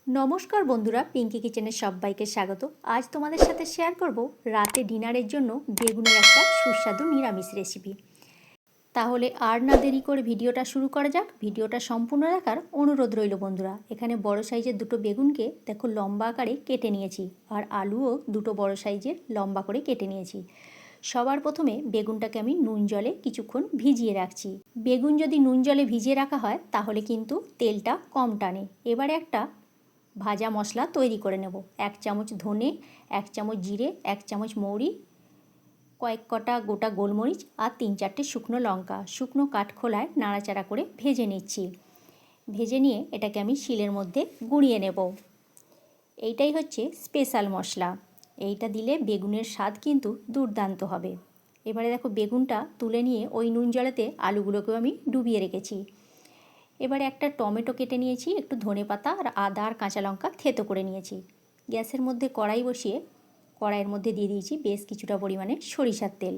নমস্কার বন্ধুরা, পিঙ্কি কিচেনের সবাইকে স্বাগত। আজ তোমাদের সাথে শেয়ার করব রাতে ডিনারের জন্য বেগুনের একটা সুস্বাদু নিরামিষ রেসিপি। তাহলে আর না দেরি করে ভিডিওটা শুরু করা যাক। ভিডিওটা সম্পূর্ণ দেখার অনুরোধ রইল বন্ধুরা। এখানে বড় সাইজের দুটো বেগুনকে দেখো লম্বা আকারে কেটে নিয়েছি, আর আলুও দুটো বড় সাইজের লম্বা করে কেটে নিয়েছি। সবার প্রথমে বেগুনটাকে আমি নুন জলে কিছুক্ষণ ভিজিয়ে রাখছি। বেগুন যদি নুন জলে ভিজিয়ে রাখা হয় তাহলে কিন্তু তেলটা কম টানে। এবারে একটা ভাজা মশলা তৈরি করে নেব। 1 চামচ ধনে, 1 চামচ জিরে, 1 চামচ মৌরি, কয়েক কটা গোটা গোলমরিচ আর 3-4টে শুকনো লঙ্কা শুকনো কাঠখোলায় নাড়াচাড়া করে ভেজে নিচ্ছি। ভেজে নিয়ে এটাকে আমি শিলের মধ্যে গুঁড়িয়ে নেব। এইটাই হচ্ছে স্পেশাল মশলা। এইটা দিলে বেগুনের স্বাদ কিন্তু দুর্দান্ত হবে। এবারে দেখো বেগুনটা তুলে নিয়ে ওই নুন জলেতে আলুগুলোকেও আমি ডুবিয়ে রেখেছি। এবারে একটা টমেটো কেটে নিয়েছি, একটু ধনেপাতা আর আদা আর কাঁচা লঙ্কা থেতো করে নিয়েছি। গ্যাসের মধ্যে কড়াই বসিয়ে কড়াইয়ের মধ্যে দিয়ে দিয়েছি বেশ কিছুটা পরিমাণে সরিষার তেল।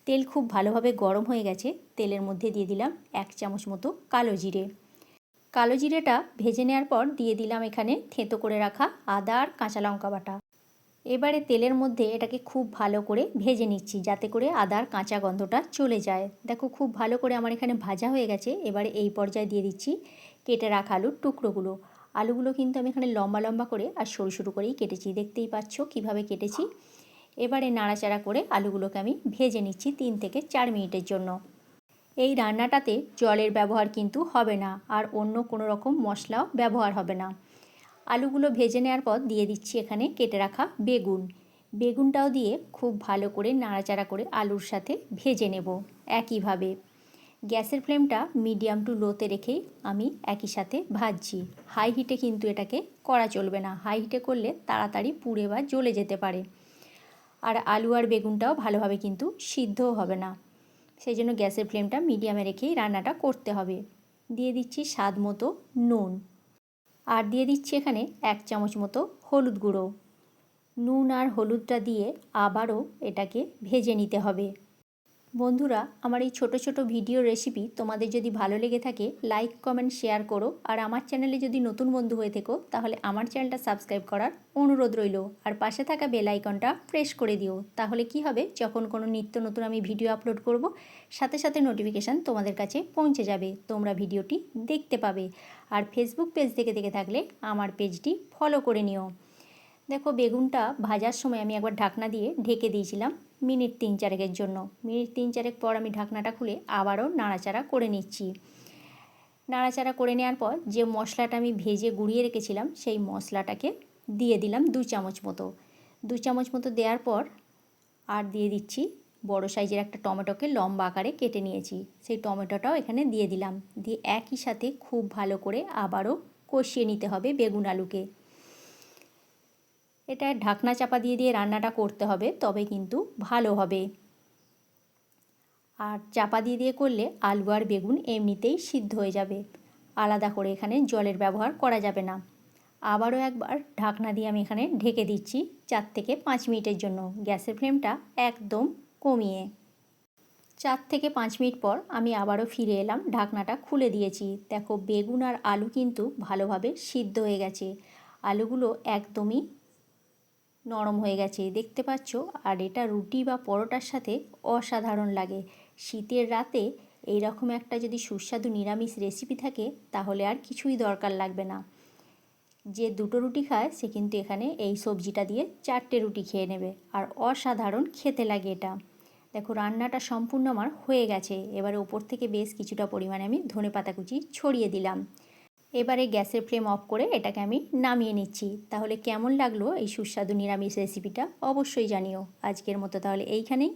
তেল খুব ভালোভাবে গরম হয়ে গেছে। তেলের মধ্যে দিয়ে দিলাম 1 চামচ মতো কালো জিরে। কালো জিরেটা ভেজে নেওয়ার পর দিয়ে দিলাম এখানে থেতো করে রাখা আদা আর কাঁচা লঙ্কা বাটা। এবারে তেলের মধ্যে এটাকে খুব ভালো করে ভেজে নিচ্ছি, যাতে করে আদার কাঁচা গন্ধটা চলে যায়। দেখো খুব ভালো করে আমার এখানে ভাজা হয়ে গেছে। এবারে এই পর্যায়ে দিয়ে দিচ্ছি কেটে রাখা আলুর টুকরোগুলো। আলুগুলো কিন্তু আমি এখানে লম্বা লম্বা করে আর সরু সরু করেই কেটেছি, দেখতেই পাচ্ছ কিভাবে কেটেছি। এবারে নাড়াচাড়া করে আলুগুলোকে আমি ভেজে নিচ্ছি 3 থেকে 4 মিনিটের জন্য। এই রান্নাটাতে জলের ব্যবহার কিন্তু হবে না, আর অন্য কোনো রকম মশলাও ব্যবহার হবে না। আলুগুলো ভেজে নেওয়ার পর দিয়ে দিচ্ছি এখানে কেটে রাখা বেগুন। বেগুনটাও দিয়ে খুব ভালো করে নাড়াচাড়া করে আলুর সাথে ভেজে নেব একইভাবে। গ্যাসের ফ্লেমটা মিডিয়াম টু লোতে রেখেই আমি একই সাথে ভাজছি। হাই হিটে কিন্তু এটাকে করা চলবে না। হাই হিটে করলে তাড়াতাড়ি পুড়ে বা জ্বলে যেতে পারে, আর আলু আর বেগুনটাও ভালোভাবে কিন্তু সিদ্ধও হবে না। সেই জন্য গ্যাসের ফ্লেমটা মিডিয়ামে রেখেই রান্নাটা করতে হবে। দিয়ে দিচ্ছি স্বাদ মতো নুন, আর দিয়ে দিচ্ছি এখানে 1 চামচ মতো হলুদ গুঁড়ো। নুন আর হলুদটা দিয়ে আবারও এটাকে ভেজে নিতে হবে। বন্ধুরা, আমার এই ছোট ছোট ভিডিও রেসিপি তোমাদের যদি ভালো লেগে থাকে লাইক কমেন্ট শেয়ার করো, আর আমার চ্যানেলে যদি নতুন বন্ধু হয়ে থেকো তাহলে আমার চ্যানেলটা সাবস্ক্রাইব করার অনুরোধ রইল, আর পাশে থাকা বেল আইকনটা প্রেস করে দিও। তাহলে কি হবে, যখন কোনো নিত্য নতুন আমি ভিডিও আপলোড করব সাথে সাথে নোটিফিকেশান তোমাদের কাছে পৌঁছে যাবে, তোমরা ভিডিওটি দেখতে পাবে। আর ফেসবুক পেজ থেকে দেখে থাকলে আমার পেজটি ফলো করে নিও। দেখো বেগুনটা ভাজার সময় আমি একবার ঢাকনা দিয়ে ঢেকে দিয়েছিলাম মিনিট 3-4 জন্য। মিনিট 3-4 পর আমি ঢাকনাটা খুলে আবারও নাড়াচাড়া করে নিচ্ছি। নাড়াচাড়া করে নেওয়ার পর যে মশলাটা আমি ভেজে গুঁড়িয়ে রেখেছিলাম সেই মশলাটাকে দিয়ে দিলাম 2 চামচ মতো। 2 চামচ মতো দেওয়ার পর আর দিয়ে দিচ্ছি বড় সাইজের একটা টমেটোকে লম্বা আকারে কেটে নিয়েছি, সেই টমেটোটাও এখানে দিয়ে দিলাম। দিয়ে একই সাথে খুব ভালো করে আবারও কষিয়ে নিতে হবে বেগুন আলুকে। এটা ঢাকনা চাপা দিয়ে দিয়ে রান্নাটা করতে হবে, তবে কিন্তু ভালো হবে। আর চাপা দিয়ে দিয়ে করলে আলু আর বেগুন এমনিতেই সিদ্ধ হয়ে যাবে, আলাদা করে এখানে জলের ব্যবহার করা যাবে না। আবারও একবার ঢাকনা দিয়ে আমি এখানে ঢেকে দিচ্ছি 4 থেকে 5 মিনিটের জন্য, গ্যাসের ফ্লেমটা একদম কমিয়ে। 4 থেকে 5 মিনিট পর আমি আবারও ফিরে এলাম, ঢাকনাটা খুলে দিয়েছি। দেখো বেগুন আর আলু কিন্তু ভালোভাবে সিদ্ধ হয়ে গেছে, আলুগুলো একদমই নরম হয়ে গেছে দেখতে পাচ্ছ। আর এটা রুটি বা পরোটার সাথে অসাধারণ লাগে। শীতের রাতে এই রকম একটা যদি সুস্বাদু নিরামিষ রেসিপি থাকে তাহলে আর কিছুই দরকার লাগবে না। যে 2টো রুটি খায় সে কিন্তু এখানে এই সবজিটা দিয়ে 4টে রুটি খেয়ে নেবে, আর অসাধারণ খেতে লাগে এটা। দেখো রান্নাটা সম্পূর্ণ আমার হয়ে গেছে। এবারে ওপর থেকে বেশ কিছুটা পরিমাণে আমি ধনেপাতা কুচি ছড়িয়ে দিলাম। এবারে গ্যাসের ফ্লেম অফ করে এটাকে আমি নামিয়ে নিচ্ছি। তাহলে কেমন লাগলো এই সুস্বাদু নিরামিষ রেসিপিটা অবশ্যই জানিও। আজকের মতো তাহলে এইখানেই।